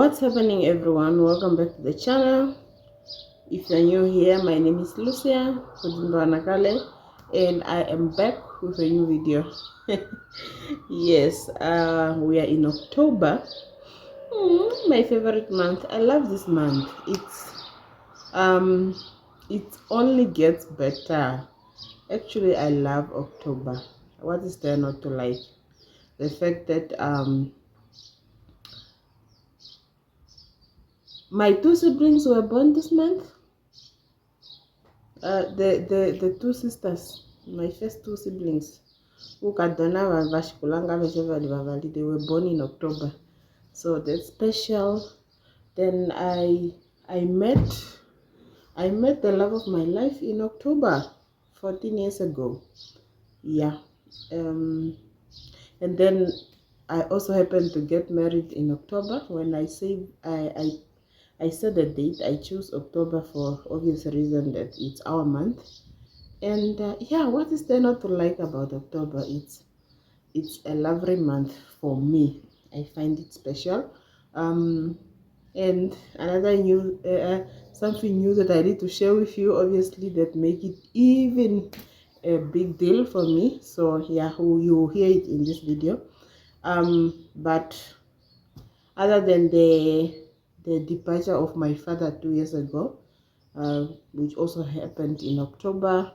What's happening, everyone? Welcome back to the channel. If you're new here, my name is Lucia and I am back with a new video. Yes, we are in October. My favorite month. I love this month. It only gets better. Actually, I love October. What is there not to like? The fact that my two siblings were born this month. The two sisters, my first two siblings, they were born in October, so that's special. Then I met the love of my life in October 14 years ago. Yeah. And then I also happened to get married in October. When I say I set the date, I chose October for obvious reason that it's our month. And yeah, what is there not to like about October? It's a lovely month for me. I find it special. And another new something new that I need to share with you, obviously, that make it even a big deal for me. So yeah, you hear it in this video. But other than the departure of my father 2 years ago, which also happened in October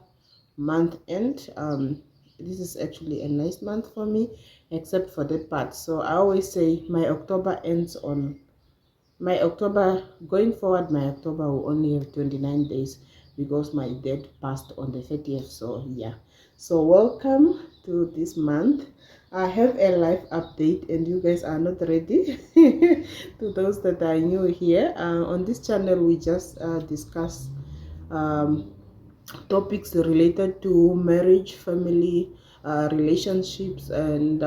month end, this is actually a nice month for me, except for that part. So I always say my October ends on my October. Going forward, my October will only have 29 days because my dad passed on the 30th. So yeah, so welcome to this month. I have a life update and you guys are not ready. To those that are new here, on this channel we just discuss topics related to marriage, family, relationships, and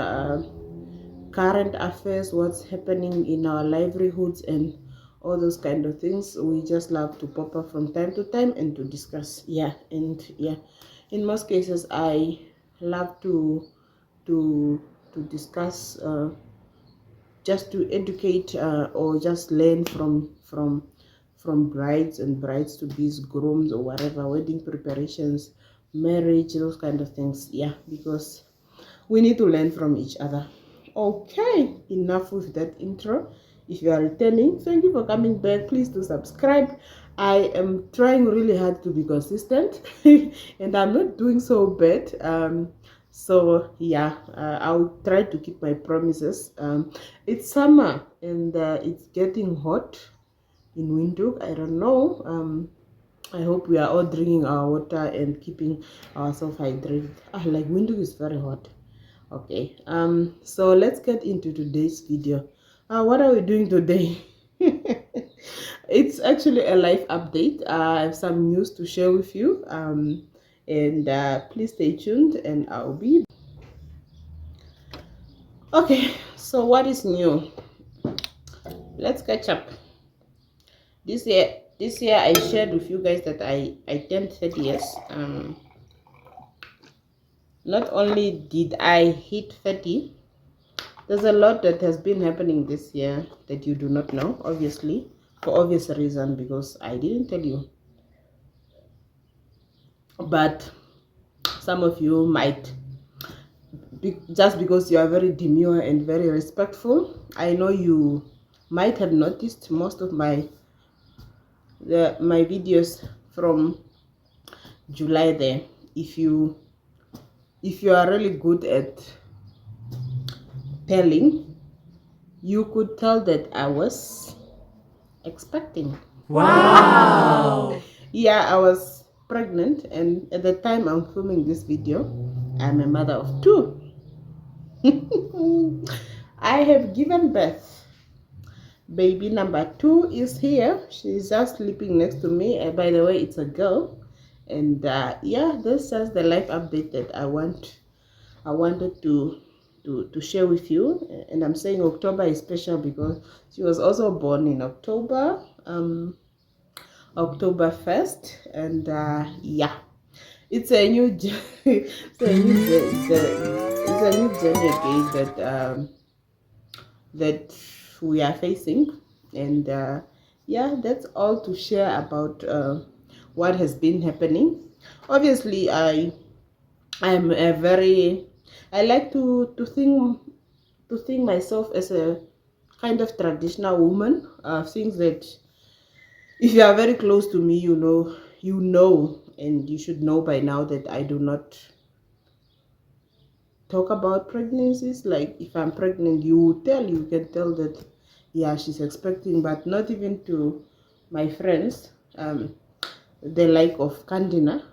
current affairs, what's happening in our livelihoods, and all those kind of things. We just love to pop up from time to time and to discuss. Yeah, and yeah, in most cases I love to discuss just to educate or just learn from brides and brides to be grooms or whatever, wedding preparations, marriage, those kind of things. Yeah, because we need to learn from each other. Okay, enough with that intro. If you are returning, thank you for coming back. Please do subscribe. I am trying really hard to be consistent and I'm not doing so bad. So yeah, I'll try to keep my promises. It's summer and it's getting hot in Windhoek. I don't know. I hope we are all drinking our water and keeping ourselves hydrated. Like Windhoek is very hot. Okay, so let's get into today's video. What are we doing today? It's actually a life update. I have some news to share with you. And please stay tuned and I'll be okay. So what is new? Let's catch up. This year I shared with you guys that I turned 30 years. Not only did I hit 30, there's a lot that has been happening this year that you do not know, obviously, for obvious reason, because I didn't tell you. But some of you might, just because you are very demure and very respectful, I know you might have noticed most of my videos from July there. If you are really good at telling, you could tell that I was expecting. Wow. Yeah, I was pregnant, and at the time I'm filming this video, I'm a mother of 2. I have given birth. Baby number 2 is here. She's just sleeping next to me. By the way, it's a girl. And yeah, this is the life update that I wanted to share with you. And I'm saying October is special because she was also born in October, October 1st. And yeah, it's a new it's a new journey again that we are facing. And yeah, that's all to share about what has been happening. Obviously, I'm a very, I like to think myself as a kind of traditional woman. Things that if you are very close to me, you know, and you should know by now that I do not talk about pregnancies. Like if I'm pregnant, you can tell that, yeah, she's expecting, but not even to my friends. The like of Candina,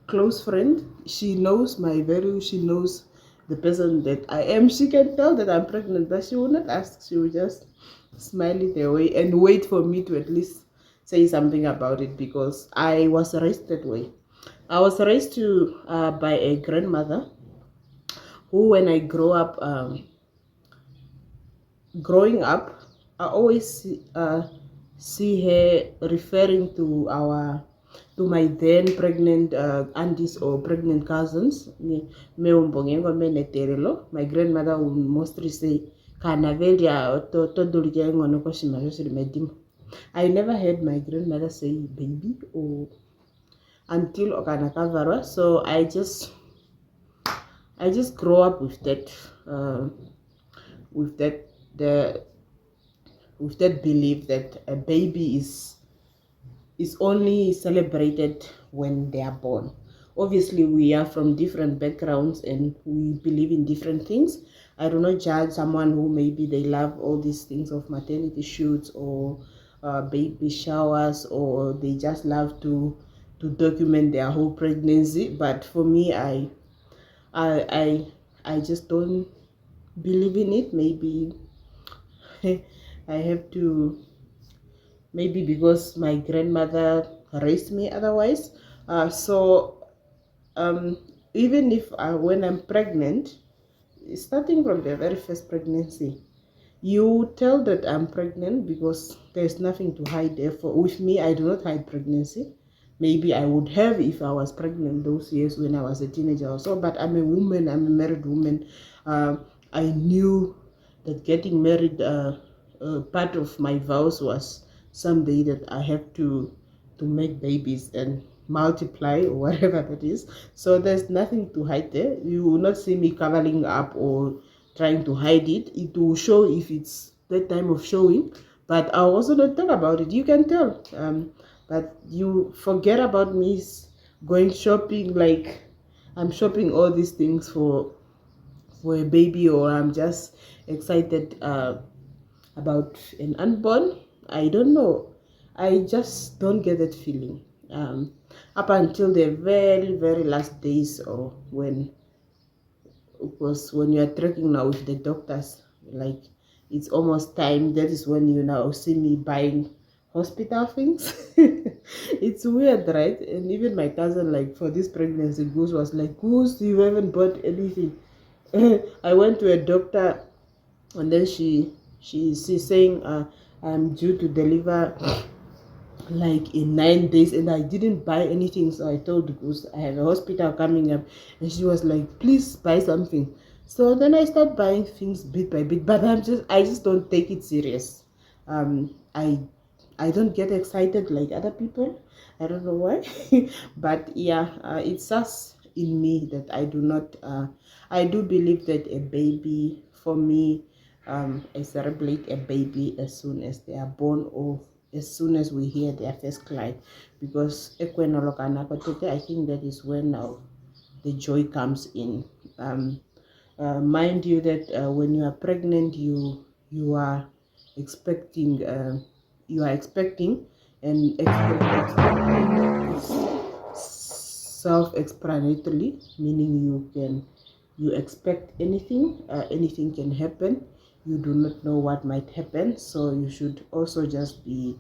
close friend, she knows my value, she knows the person that I am. She can tell that I'm pregnant, but she will not ask. She will just smile it away and wait for me to at least say something about it, because I was raised that way. I was raised to by a grandmother who, when I growing up, I always see her referring to my then pregnant aunties or pregnant cousins. My grandmother would mostly say, I never heard my grandmother say baby or until Okanakavarwa. So I just grow up with that, with that the with that belief that a baby is only celebrated when they are born. Obviously, we are from different backgrounds and we believe in different things. I do not judge someone who maybe they love all these things of maternity shoots or baby showers, or they just love to document their whole pregnancy. But for me, I I just don't believe in it. Maybe I have to, maybe because my grandmother raised me otherwise. So um, even if when I'm pregnant, starting from the very first pregnancy, you tell that I'm pregnant because there's nothing to hide there. For with me, I do not hide pregnancy. Maybe I would have if I was pregnant those years when I was a teenager or so. But I'm a woman. I'm a married woman. Uh, I knew that getting married, part of my vows was someday that I have to make babies and multiply or whatever that is. So there's nothing to hide there. You will not see me covering up or trying to hide it. It will show if it's that time of showing, but I'll also not talk about it. You can tell. But you forget about me going shopping, like I'm shopping all these things for a baby, or I'm just excited about an unborn. I don't know. I just don't get that feeling. Up until the very, very last days, or when you are tracking now with the doctors, like it's almost time. That is when you now see me buying hospital things. It's weird, right? And even my cousin, like for this pregnancy, Goose was like, Goose, you haven't bought anything. I went to a doctor, and then she's saying I'm due to deliver like in 9 days, and I didn't buy anything. So I told Goose I have a hospital coming up, and she was like, please buy something. So then I start buying things bit by bit, but I just don't take it serious. I don't get excited like other people. I don't know why. But yeah, it's just in me that I do believe that a baby, for me, I celebrate a baby as soon as they are born, or as soon as we hear their first cry, because I think that is when the joy comes in. Mind you that when you are pregnant, you are expecting, and expecting is self-explanatory, meaning you expect anything. Anything can happen. You do not know what might happen, so you should also just be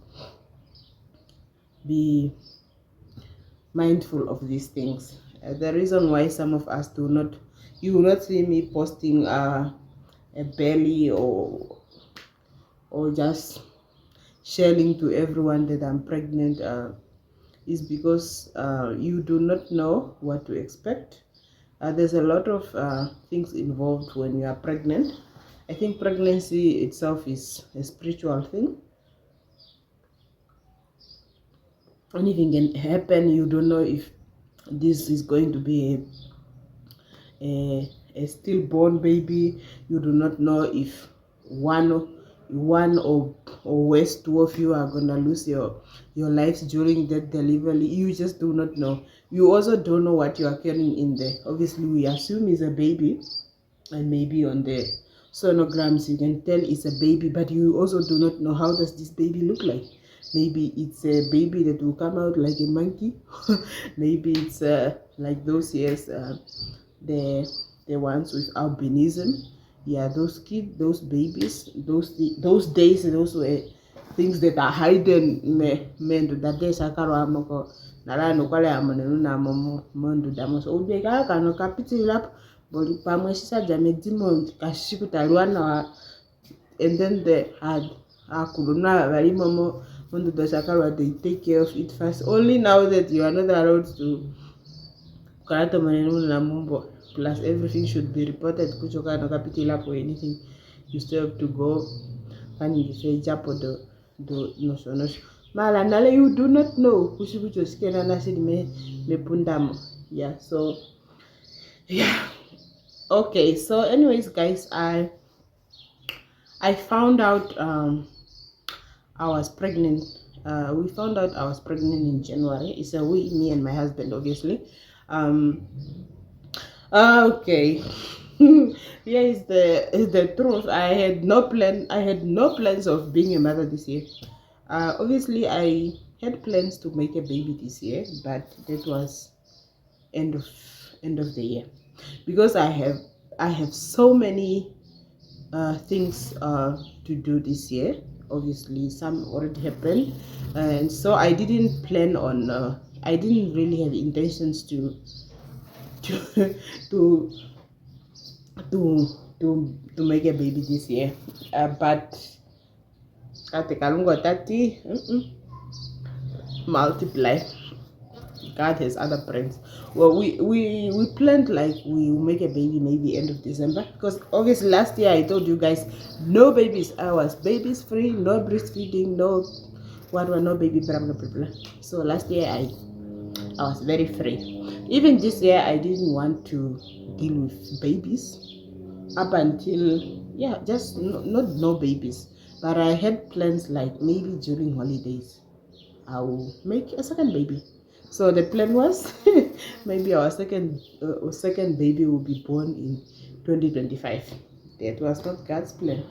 mindful of these things. The reason why some of us do not, you will not see me posting a belly, or just sharing to everyone that I'm pregnant, is because you do not know what to expect. There's a lot of things involved when you are pregnant. I think pregnancy itself is a spiritual thing. anything can happen. You don't know if this is going to be a stillborn baby. You do not know if one or worse, two of you are gonna lose your lives during that delivery. You just do not know. You also don't know what you are carrying in there. Obviously, we assume it's a baby, and maybe on the sonograms you can tell it's a baby, but you also do not know how does this baby look like. Maybe it's a baby that will come out like a monkey. Maybe it's like those years, the ones with albinism. Yeah, those kids, those babies, those days, those were things that are hidden. Me that day sakaro amoko nara no kwale amonenu na mondo damo so ube kaka no kapiti lap boli pamwe sisa jame dimo kashiku talwana. And then they had akuluna very momo mondo the sakaro, they take care of it first. Only now that you are not allowed to karata manenu na mumbo, plus everything should be reported kuchoka no kapiti lap or anything, you still have to go and you say japo do no mala nale, you do not know kuchibucho skena nasid me pundamo. Yeah, so yeah. Okay, so anyways guys, I found out I was pregnant. We found out I was pregnant in January. It's a we, me and my husband, obviously. Okay. Here is the truth. I had no plans of being a mother this year. Obviously I had plans to make a baby this year, but that was end of the year, because I have so many things to do this year. Obviously some already happened, and so I didn't plan on I didn't really have intentions to to to to make a baby this year, but kate kalungo tati multiply. God has other plans. Well, we planned like we will make a baby maybe end of December, because obviously last year I told you guys no babies. I was babies free, no breastfeeding, no no baby, blah blah blah blah. So last year I was very free. Even this year I didn't want to deal with babies up until, yeah, just no babies. But I had plans like maybe during holidays I will make a second baby. So the plan was maybe our second baby will be born in 2025. That was not God's plan.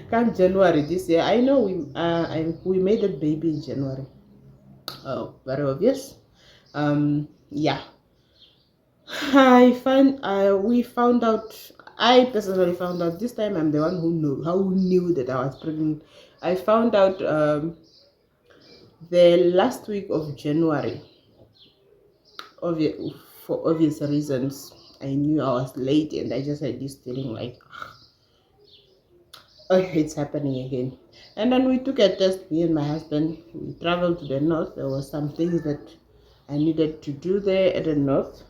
Come January this year, I know we made that baby in January. Oh, very obvious. Yeah. We found out. I personally found out this time. I'm the one who knew that I was pregnant. I found out the last week of January. For obvious reasons, I knew I was late, and I just had this feeling like, oh, it's happening again. And then we took a test, me and my husband. We traveled to the north. There were some things that I needed to do there at the north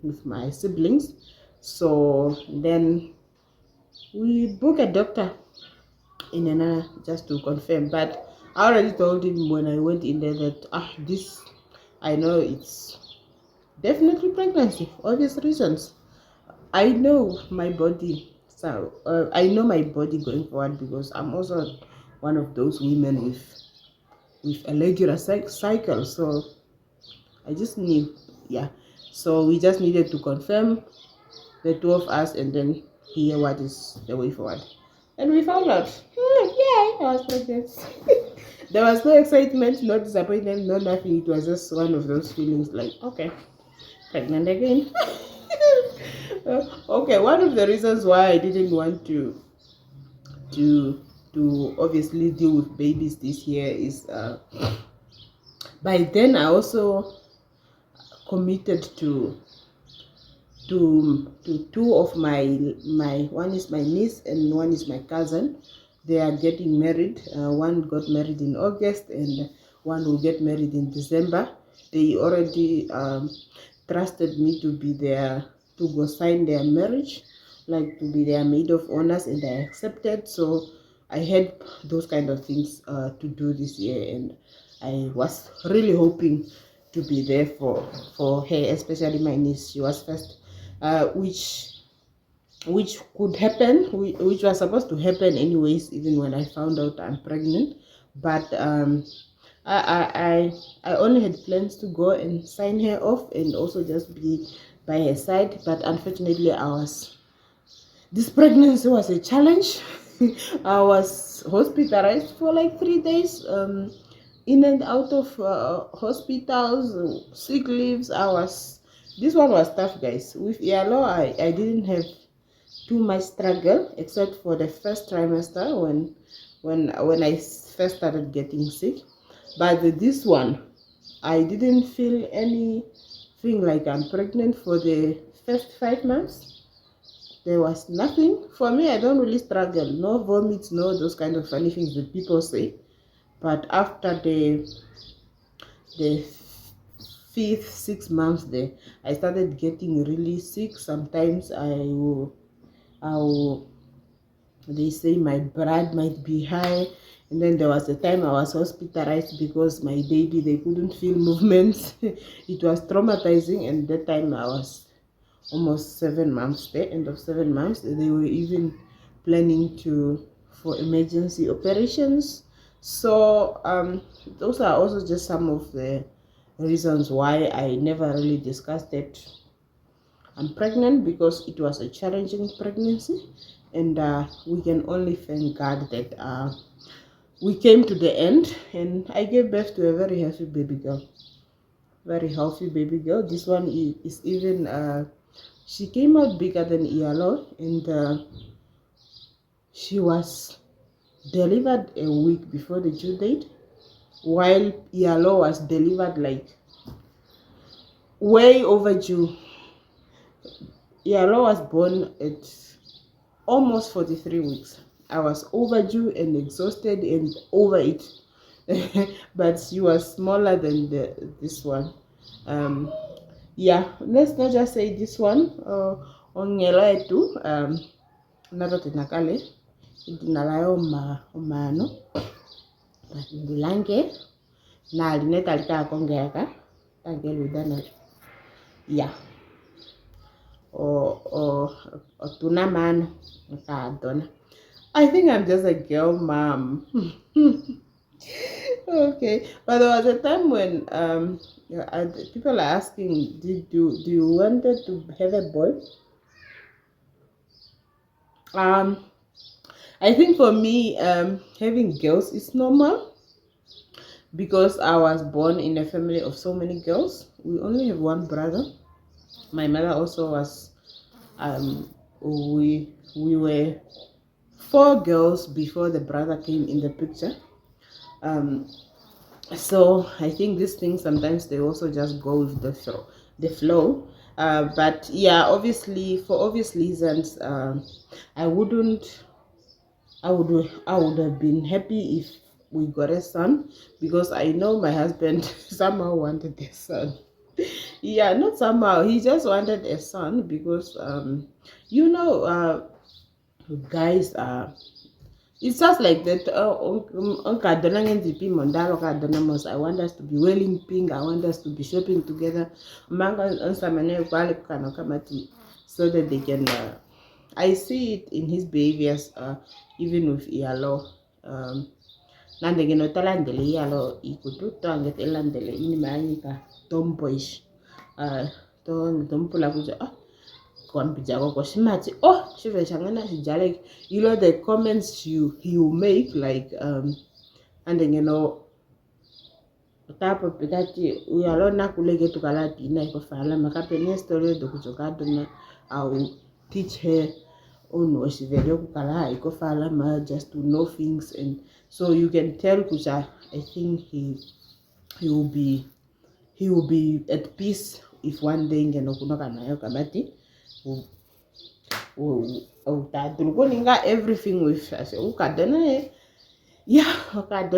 with my siblings. So then we booked a doctor in another just to confirm. But I already told him when I went in there that this, I know it's definitely pregnancy, obvious reasons. I know my body, so I know my body going forward, because I'm also one of those women with a regular cycle. So I just knew, yeah. So we just needed to confirm, the two of us, and then hear what is the way forward. And we found out, yay, I was pregnant. There was no excitement, no disappointment, no nothing. It was just one of those feelings like, okay, pregnant again. Okay, one of the reasons why I didn't want to obviously deal with babies this year is by then I also committed to two of my one is my niece and one is my cousin. They are getting married. One got married in August and one will get married in December. They already trusted me to be there to go sign their marriage, like to be their maid of honors, and I accepted. So I had those kind of things to do this year, and I was really hoping to be there for her, especially my niece. She was first, which could happen, which was supposed to happen anyways, even when I found out I'm pregnant. But I, I I only had plans to go and sign her off and also just be by her side. But unfortunately, this pregnancy was a challenge. I was hospitalized for like 3 days, in and out of hospitals, sick leaves. This one was tough, guys. With Yalo, I didn't have too much struggle except for the first trimester when I first started getting sick. But this one, I didn't feel anything like I'm pregnant for the first 5 months. There was nothing for me. I don't really struggle, no vomits, no those kind of funny things that people say. But after the fifth 6 months there, I started getting really sick. Sometimes I will they say my blood might be high, and then there was a time I was hospitalized because my baby, they couldn't feel movements. It was traumatizing, and that time I was almost 7 months there. End of 7 months, they were even planning for emergency operations. So those are also just some of the reasons why I never really discussed it. I'm pregnant, because it was a challenging pregnancy, and we can only thank God that we came to the end, and I gave birth to a very healthy baby girl. Very healthy baby girl. This one is even she came out bigger than Ialo, and she was delivered a week before the due date, while Ialo was delivered like way overdue. Ialo was born at almost 43 weeks. I was overdue and exhausted and over it. But she was smaller than this one. Yeah, let's not just say this one. Ongela etu nato tinakale idinalayo umano bulange na lineta lika kongeka tangeludana. Yeah. Or tuna man. I think I'm just a girl mom. Okay, but there was a time when people are asking, do you wanted to have a boy? I think for me, having girls is normal, because I was born in a family of so many girls. We only have one brother. My mother also was we were 4 girls before the brother came in the picture. So I think these things sometimes they also just go with the flow. But yeah, obviously for obvious reasons, I would have been happy if we got a son, because I know my husband somehow wanted a son. Yeah, not somehow, he just wanted a son, because you know, guys are, it's just like that. I want us to be wearing pink. I want us to be shopping together. So that they can. I see it in his behaviors. Even with Ialo. Nandegeno talandele Ialo ikutu to anget elandele ini manika tomboyish. Tompula kuja. Oh, you know, the comments you make, like and then, you know, type of pigati we are not kulege to kalati na iko fala makapene story do kujokadona. I will teach her on what she very kukala iko fala ma, just to know things. And so you can tell kuja, I think he will be at peace if one day ngeno kunoka nayo kamati everything with yeah, but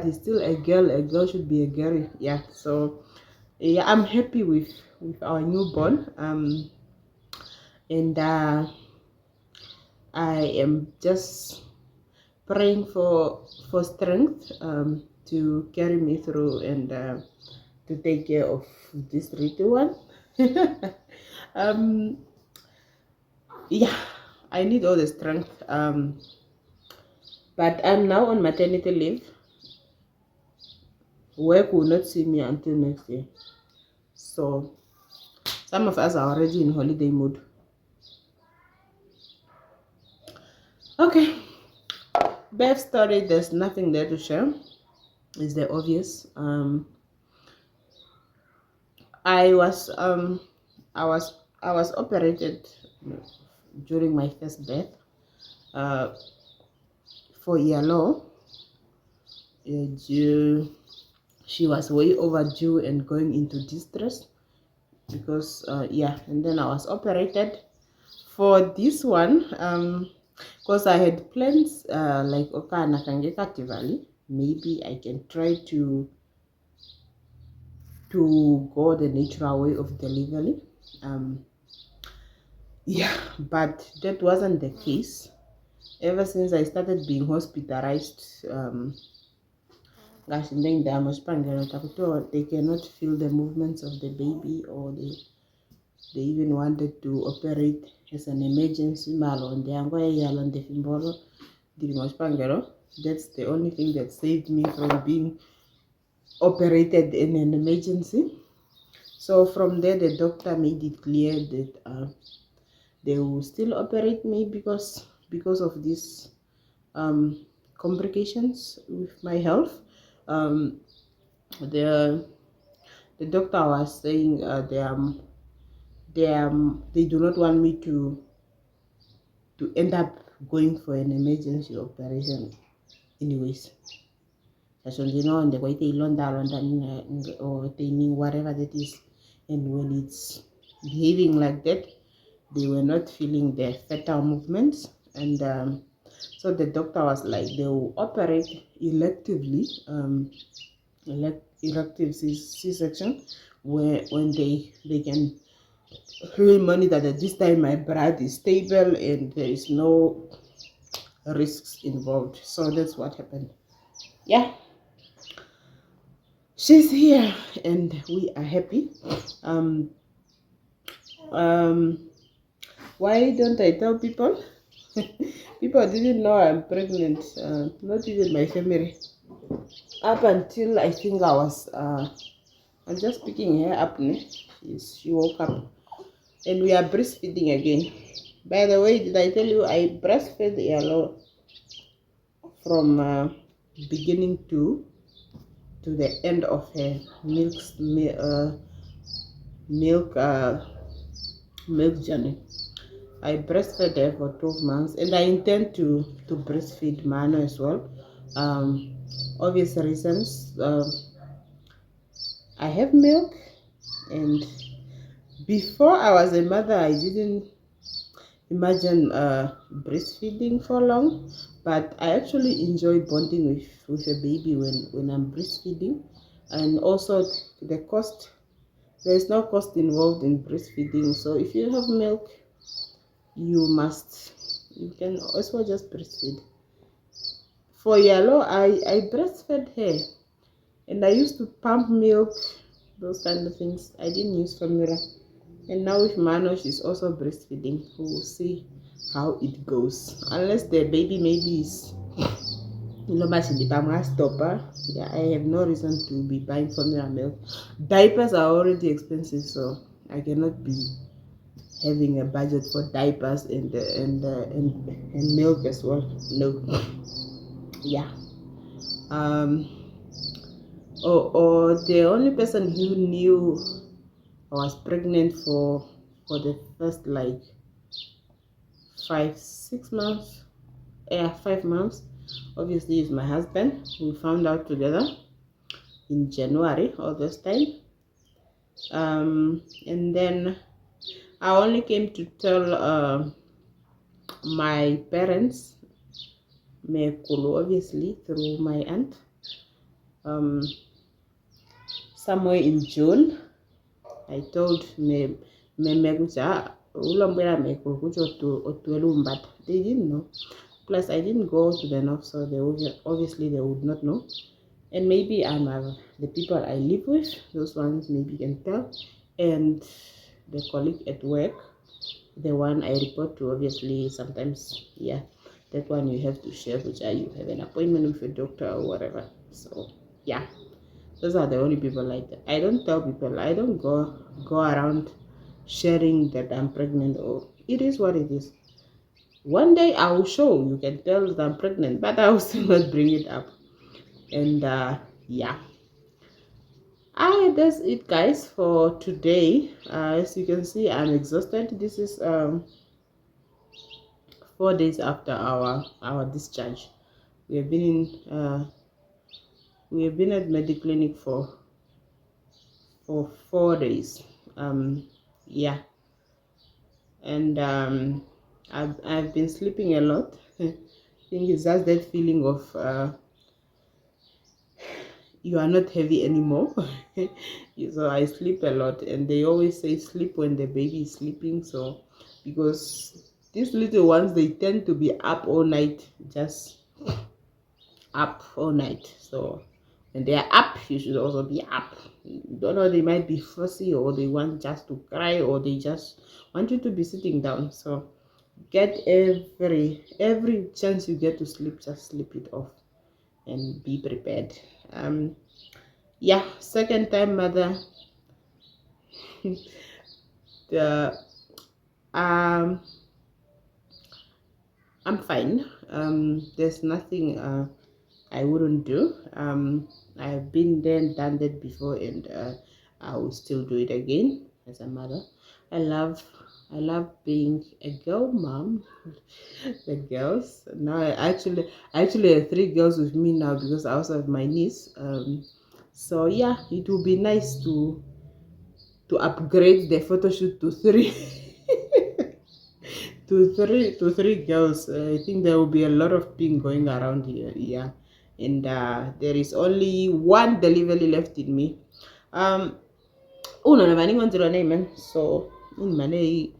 it's still a girl should be a girl. Yeah, so yeah, I'm happy with our newborn. And I am just praying for strength to carry me through and to take care of this little one. um, yeah, I need all the strength. But I'm now on maternity leave. Work will not see me until next year. So some of us are already in holiday mode. Okay, birth story, there's nothing there to share. It's the obvious. I was I was I was operated during my first birth uh, for yellow. She was way overdue and going into distress because yeah, and then I was operated for this one because I had plans like okay, maybe I can try to go the natural way of delivery. Yeah, but that wasn't the case. Ever since I started being hospitalized, they cannot feel the movements of the baby, or they even wanted to operate as an emergency. That's the only thing that saved me from being operated in an emergency. So from there, the doctor made it clear that they will still operate me because of this complications with my health. Um, the doctor was saying they do not want me to end up going for an emergency operation anyways. So you know, and they wait a or they knew whatever that is, and when it's behaving like that, they were not feeling the fetal movements, and so the doctor was like they will operate electively, elective C-section, where when they can really monitor that this time my blood is stable and there is no risks involved. So that's what happened. Yeah, she's here and we are happy. um why don't I tell people? People didn't know I'm pregnant, not even my family, up until I think I was I'm just picking her up. She woke up and we are breastfeeding again. By the way, did I tell you I breastfed Yellow from beginning to the end of her milk journey? I breastfed her for 12 months, and I intend to breastfeed Mano as well. Obvious reasons. I have milk, and before I was a mother, I didn't imagine breastfeeding for long, but I actually enjoy bonding with a baby when I'm breastfeeding. And also the cost, there's no cost involved in breastfeeding. So if you have milk, you can also just breastfeed. For Yellow, I breastfed her, and I used to pump milk, those kind of things. I didn't use formula. And now with Mano, she's also breastfeeding. We'll see how it goes. Unless the baby maybe is stopper. Yeah, I have no reason to be buying formula milk. Diapers are already expensive, so I cannot be having a budget for diapers and milk as well. No. Yeah. Or the only person who knew I was pregnant for the first like 5 6 months, 5 months, obviously is my husband. We found out together in January all this time, and then I only came to tell my parents, Mekulu, obviously through my aunt, somewhere in June. I told me Mekucha Ulambera Mekulu, they didn't know. Plus, I didn't go to the north, so obviously they would not know. And maybe the people I live with, those ones maybe can tell. And the colleague at work, the one I report to, obviously, sometimes, yeah, that one you have to share, which you have an appointment with a doctor or whatever. So, yeah, those are the only people like that. I don't tell people, I don't go around sharing that I'm pregnant, or it is what it is. One day I will show, you can tell that I'm pregnant, but I will still not bring it up. And yeah, that's it, guys, for today. As you can see, I'm exhausted. This is 4 days after our discharge. We have been in we have been at Mediclinic for 4 days. Yeah, and I've been sleeping a lot. I think it's just that feeling of you are not heavy anymore. So I sleep a lot, and they always say sleep when the baby is sleeping. So because these little ones, they tend to be up all night, just up all night. So when they are up, you should also be up. You don't know, they might be fussy, or they want just to cry, or they just want you to be sitting down. So get every chance you get to sleep, just sleep it off and be prepared. Yeah, second time mother. the I'm fine. There's nothing I wouldn't do. I've been there and done that before, and I will still do it again as a mother. I love being a girl mom. The girls now, I actually have 3 girls with me now, because I also have my niece. So yeah, it will be nice to upgrade the photo shoot to 3. to three girls. I think there will be a lot of pink going around here. Yeah, and there is only one delivery left in me. Una na mani ngonzero name, so in mane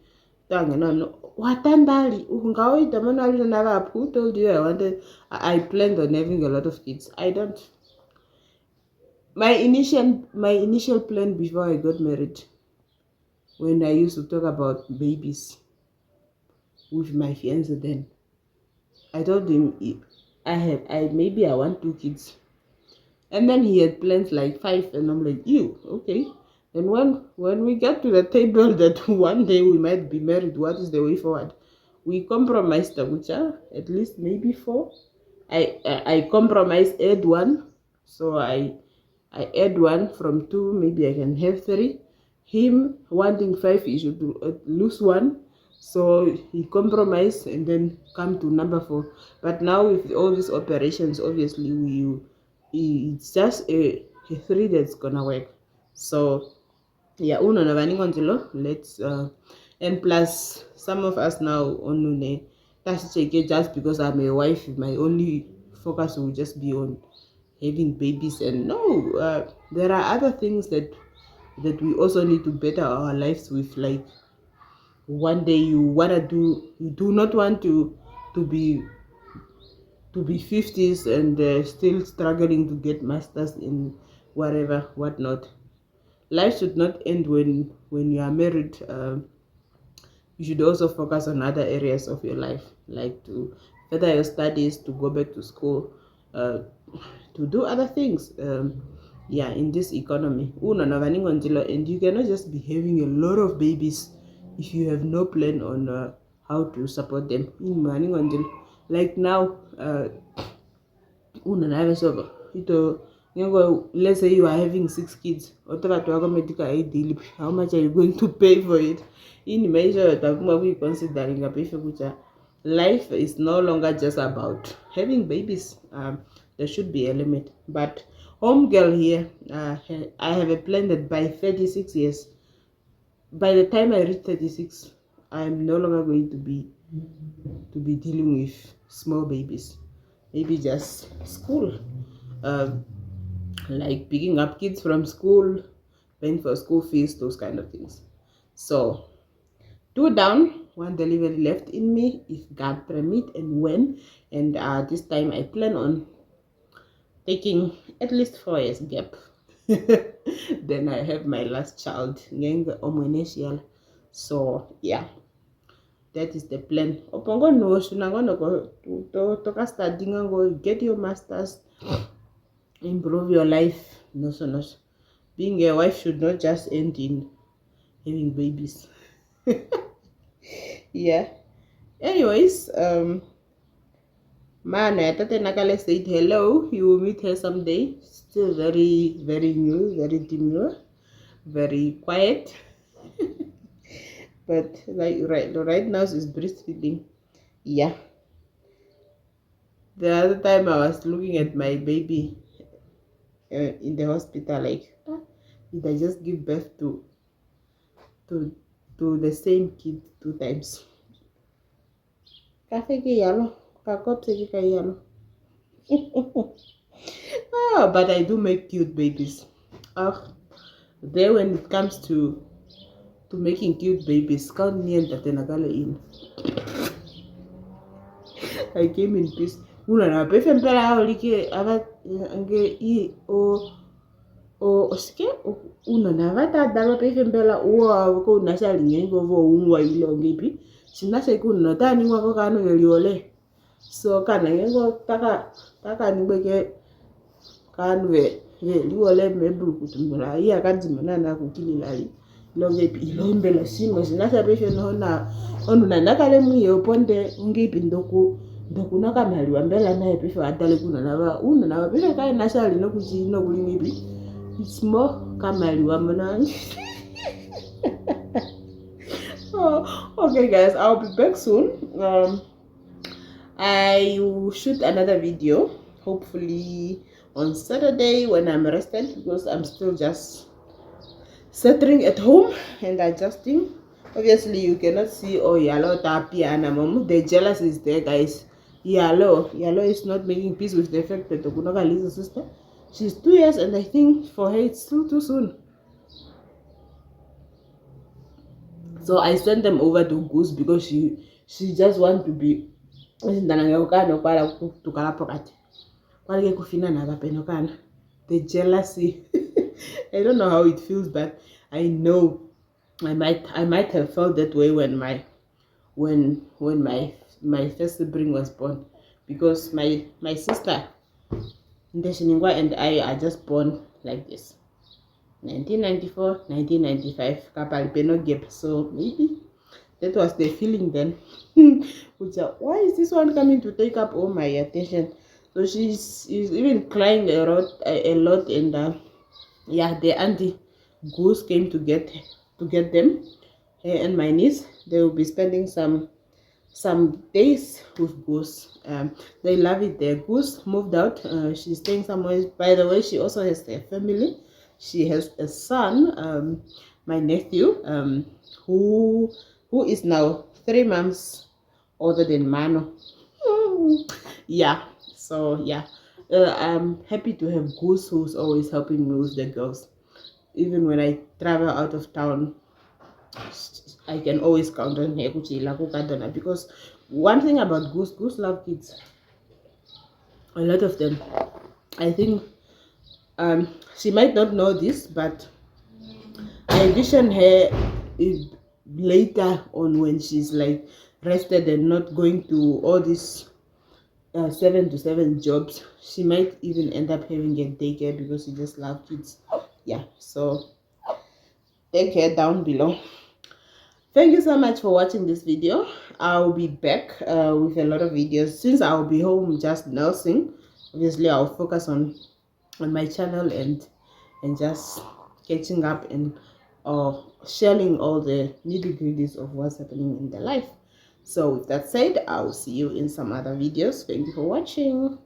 tanga no watandali ungaoi tamanali na nava. Who told you I wanted? I planned on having a lot of kids. I don't. My initial plan before I got married, when I used to talk about babies with my fiance then, I told him I want 2 kids. And then he had plans like 5, and I'm like, ew, okay. And when we get to the table that one day we might be married, what is the way forward? We compromised, which are at least maybe 4. I compromised, add 1. So I add 1 from 2, maybe I can have 3. Him wanting 5, he should lose 1. So he compromised and then come to number 4. But now with all these operations, obviously it's just a 3 that's gonna work. So yeah, uno na vaning onzilo. Let's and plus some of us now onune that's just because I'm a wife, my only focus will just be on having babies. And no, there are other things that we also need to better our lives with. Like one day you do not want to be 50s and still struggling to get masters in whatnot. Life should not end when you are married. You should also focus on other areas of your life, like to further your studies, to go back to school, uh, to do other things. Yeah, in this economy, and you cannot just be having a lot of babies if you have no plan on how to support them. Like now, let's say you are having 6 kids, medical aid daily. How much are you going to pay for it? In measure, considering a patient, life is no longer just about having babies. There should be a limit. But home girl here, I have a plan that by 36 years, by the time I reach 36, I'm no longer going to be dealing with small babies. Maybe just school. Like picking up kids from school, paying for school fees, those kind of things. So 2 down, one delivery left in me, if God permit and when. And this time I plan on taking at least 4 years gap. Then I have my last child. So yeah, that is the plan. Opongo no shunangono go to studying and go get your masters, improve your life. No, so no. Being a wife should not just end in having babies. Yeah. Anyways, man, Tate Nakale said hello. You will meet her someday. Still very, very new, very demure, very quiet. But like right now she's breastfeeding. Yeah. The other time I was looking at my baby in the hospital, like, did I just give birth to to the same kid 2 times? Cafe ke yalo, kakot ke yalo. But I do make cute babies. There when it comes to making cute babies, count me and Tatenagale in. I came in peace. Una na pefe mpela hao like ava ange I o ske una na vata dalo pefe mpela uwa ko unasha lingengo vo unwa ilo ngipi. Sinase kuna tani wako kano yoliole. So kana ngengo taka nibeke kanwe ye liole mebru kutumbula iya kanzimana na kukililali longepi ilombela simo sinasa pefe no na onu na nakale muye oponde ngipi ndoku nakamali wambela naye pefe adale kuna naba una na pefe kai nasali no kuzi no kulingipi small kamali wamana. Oh, okay guys, I'll be back soon. I will shoot another video hopefully on Saturday when I'm rested, because I'm still just settling at home and adjusting. Obviously you cannot see yellow tapi and mom. The jealous is there, guys. Yellow is not making peace with the fact that Okunoka Lisa's sister, she's 2 years, and I think for her it's still too soon. So I sent them over to Goose because she just wants to be the jealousy. I don't know how it feels, but I know I might have felt that way when my first sibling was born, because my sister Ndeshiningwa and I are just born like this, 1994, 1995, kapalipeno gap. So maybe that was the feeling then. Which why is this one coming to take up all my attention? So she's even crying a lot, and yeah, the auntie Goose came to get them, her and my niece. They will be spending some days with Goose. They love it there. Goose moved out. She's staying somewhere. By the way, she also has a family. She has a son, my nephew, who is now 3 months older than Mano. Yeah. So yeah, I'm happy to have Goose, who's always helping me with the girls. Even when I travel out of town, I can always count on her, because one thing about Goose love kids. A lot of them. I think she might not know this, but I envision her later on when she's like rested and not going to all these 7 to 7 jobs. She might even end up having a daycare because she just loves kids. Yeah, so take care down below. Thank you so much for watching this video. I'll be back with a lot of videos since I'll be home just nursing. Obviously I'll focus on my channel and just catching up and sharing all the nitty-gritties of what's happening in the life. So with that said, I'll see you in some other videos. Thank you for watching.